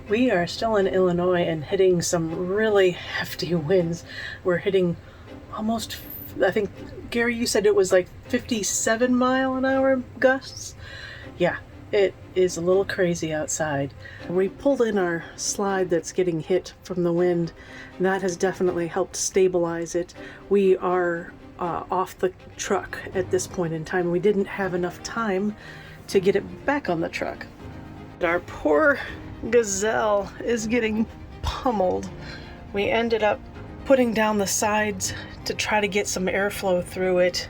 We are still in Illinois and hitting some really hefty winds. We're hitting almost, I think, Gary, you said it was like 57-mile-an-hour gusts? Yeah, it is a little crazy outside. We pulled in our slide that's getting hit from the wind, and that has definitely helped stabilize it. We are off the truck at this point in time. We didn't have enough time to get it back on the truck. Our poor Gazelle is getting pummeled. We ended up putting down the sides to try to get some airflow through it.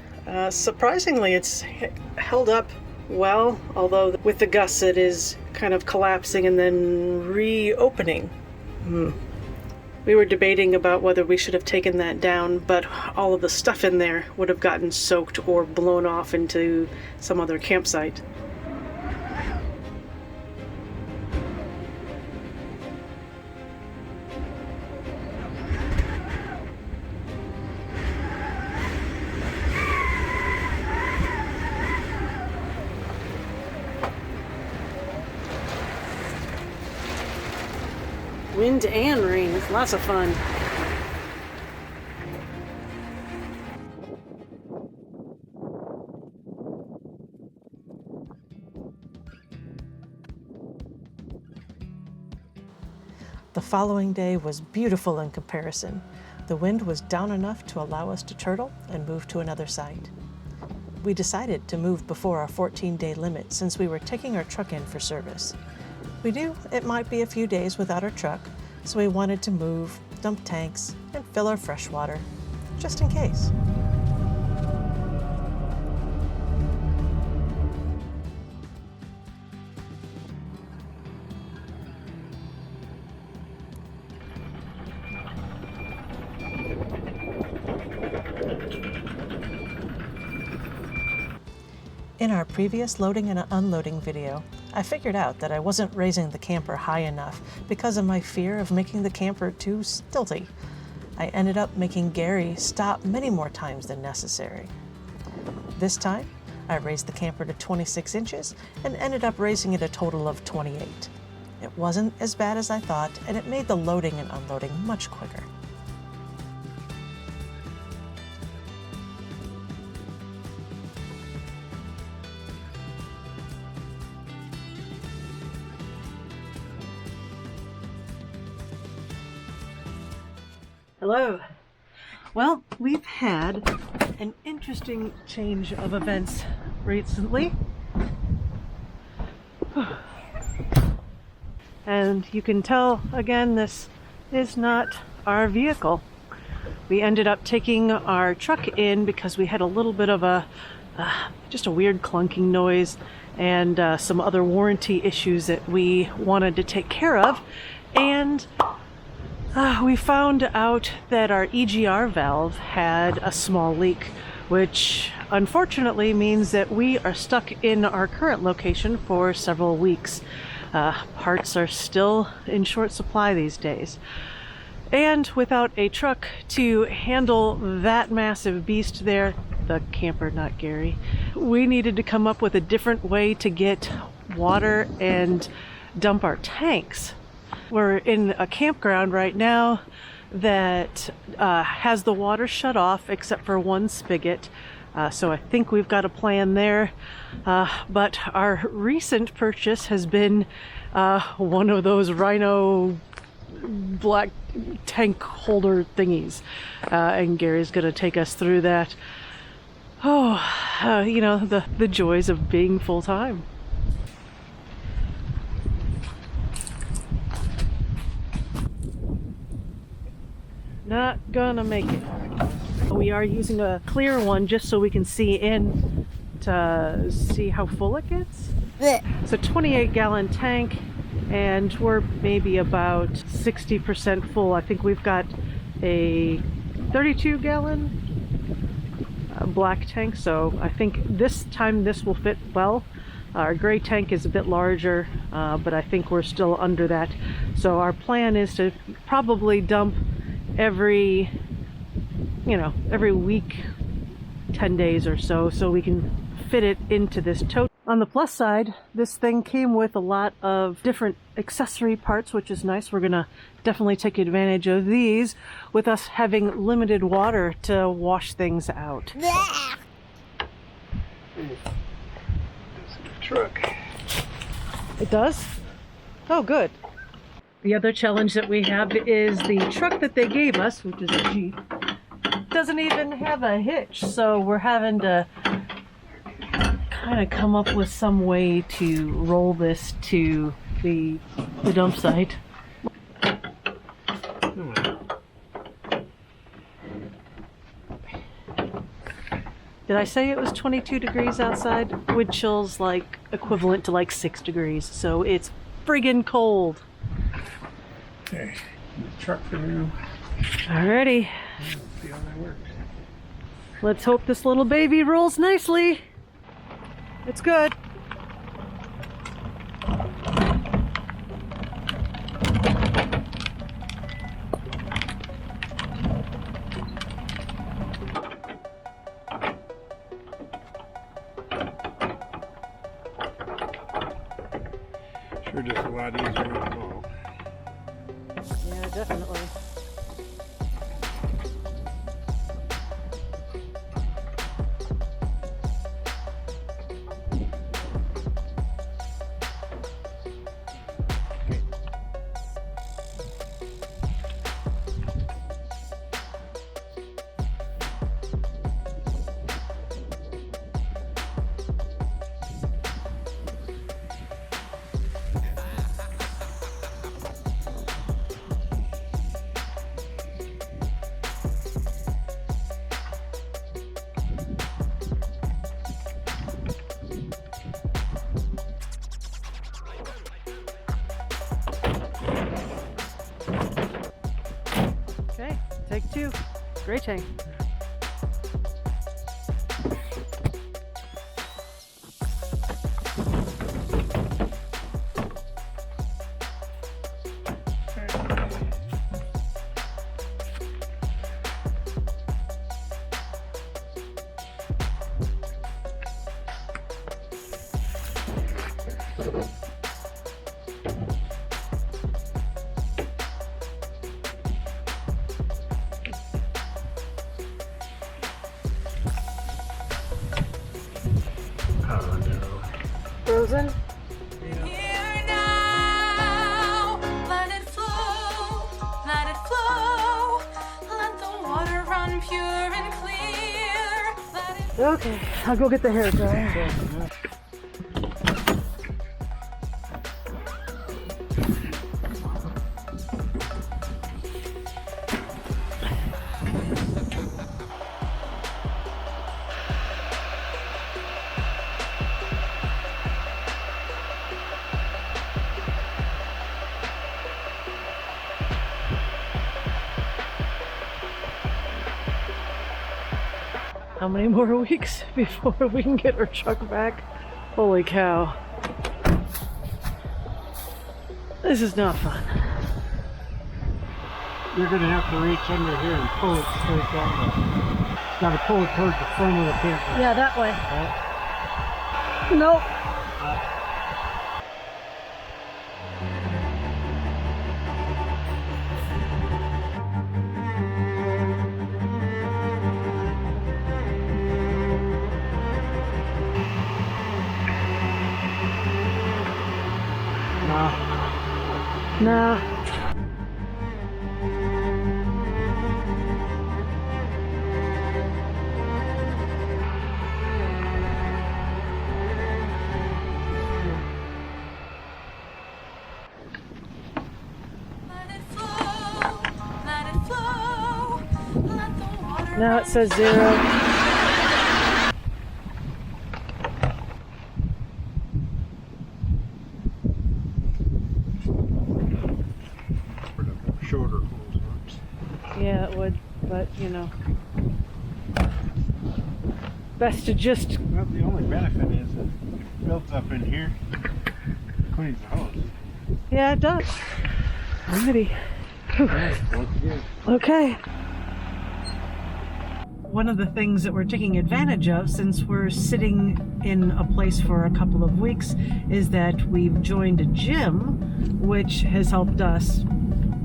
Surprisingly, it's held up well, although with the gusts it is kind of collapsing and then reopening. We were debating about whether we should have taken that down, but all of the stuff in there would have gotten soaked or blown off into some other campsite. Wind and rain, lots of fun. The following day was beautiful in comparison. The wind was down enough to allow us to turtle and move to another site. We decided to move before our 14-day limit since we were taking our truck in for service. We knew it might be a few days without our truck, so we wanted to move, dump tanks, and fill our fresh water, just in case. In our previous loading and unloading video, I figured out that I wasn't raising the camper high enough because of my fear of making the camper too stilty. I ended up making Gary stop many more times than necessary. This time, I raised the camper to 26 inches and ended up raising it a total of 28. It wasn't as bad as I thought, and it made the loading and unloading much quicker. Hello. Well, we've had an interesting change of events recently. And you can tell, again, this is not our vehicle. We ended up taking our truck in because we had a little bit of just a weird clunking noise and some other warranty issues that we wanted to take care of. And we found out that our EGR valve had a small leak, which unfortunately means that we are stuck in our current location for several weeks. Parts are still in short supply these days. And without a truck to handle that massive beast there, the camper, not Gary, we needed to come up with a different way to get water and dump our tanks. We're in a campground right now that has the water shut off except for one spigot. So I think we've got a plan there. But our recent purchase has been one of those Rhino black tank holder thingies. And Gary's going to take us through that. You know, the joys of being full-time. Not gonna make it. We are using a clear one just so we can see in to see how full it gets. It's a 28-gallon tank and we're maybe about 60% full. I think we've got a 32-gallon black tank, so I think this time this will fit well. Our gray tank is a bit larger, but I think we're still under that. So our plan is to probably dump every week, 10 days or so we can fit it into this tote. On the plus side, this thing came with a lot of different accessory parts, which is nice. We're gonna definitely take advantage of these with us having limited water to wash things out. Truck. It does? Oh, good. The other challenge that we have is the truck that they gave us, which is a Jeep, doesn't even have a hitch, so we're having to kind of come up with some way to roll this to the dump site. Did I say it was 22 degrees outside? Wind chill's like equivalent to like 6 degrees, so it's friggin' cold. Okay, truck for you. Alrighty. See how that works. Let's hope this little baby rolls nicely. It's good. Sure, just a lot easier to mow. Yeah, definitely. Okay, take 2. Great tank. Oh no. Frozen? Here now, let it flow, let it flow, let the water run pure and clear. Let it Okay, I'll go get the hair dryer. How many more weeks before we can get our truck back? Holy cow. This is not fun. You're gonna have to reach under here and pull it straight that way. Gotta pull it towards the front of the camper. Yeah, that way. Right? Nope. No. flow, let it flow, let the water Now it says 0. Shorter hose marks. Yeah, it would, but you know. Best to just. Well, the only benefit is it builds up in here, cleans the hose. Yeah, it does. Alrighty. Alright, once again. Okay. one of the things that we're taking advantage of, since we're sitting in a place for a couple of weeks, is that we've joined a gym, which has helped us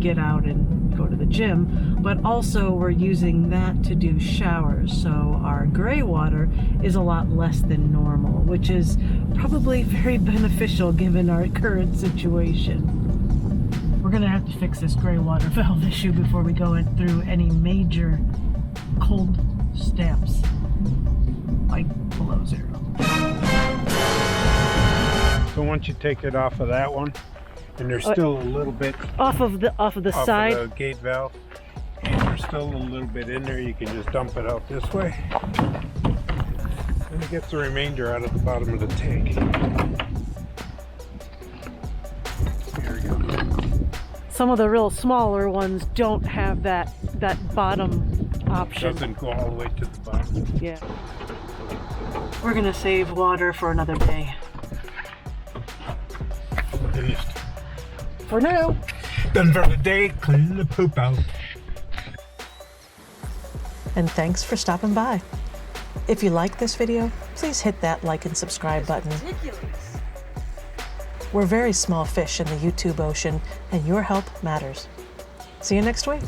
get out and go to the gym, but also we're using that to do showers, so our gray water is a lot less than normal, which is probably very beneficial given our current situation. We're gonna have to fix this gray water valve issue before we go through any major cold stamps like below zero. So once you take it off of that one, and there's still a little bit Off of the side. of the gate valve, and there's still a little bit in there, you can just dump it out this way. And it gets the remainder out of the bottom of the tank. Here we go. Some of the real smaller ones don't have that bottom option. Doesn't go all the way to the bottom. Yeah. We're gonna save water for another day. Finished. For now. Done for the day, clean the poop out. And thanks for stopping by. If you like this video, please hit that like and subscribe button. We're very small fish in the YouTube ocean, and your help matters. See you next week.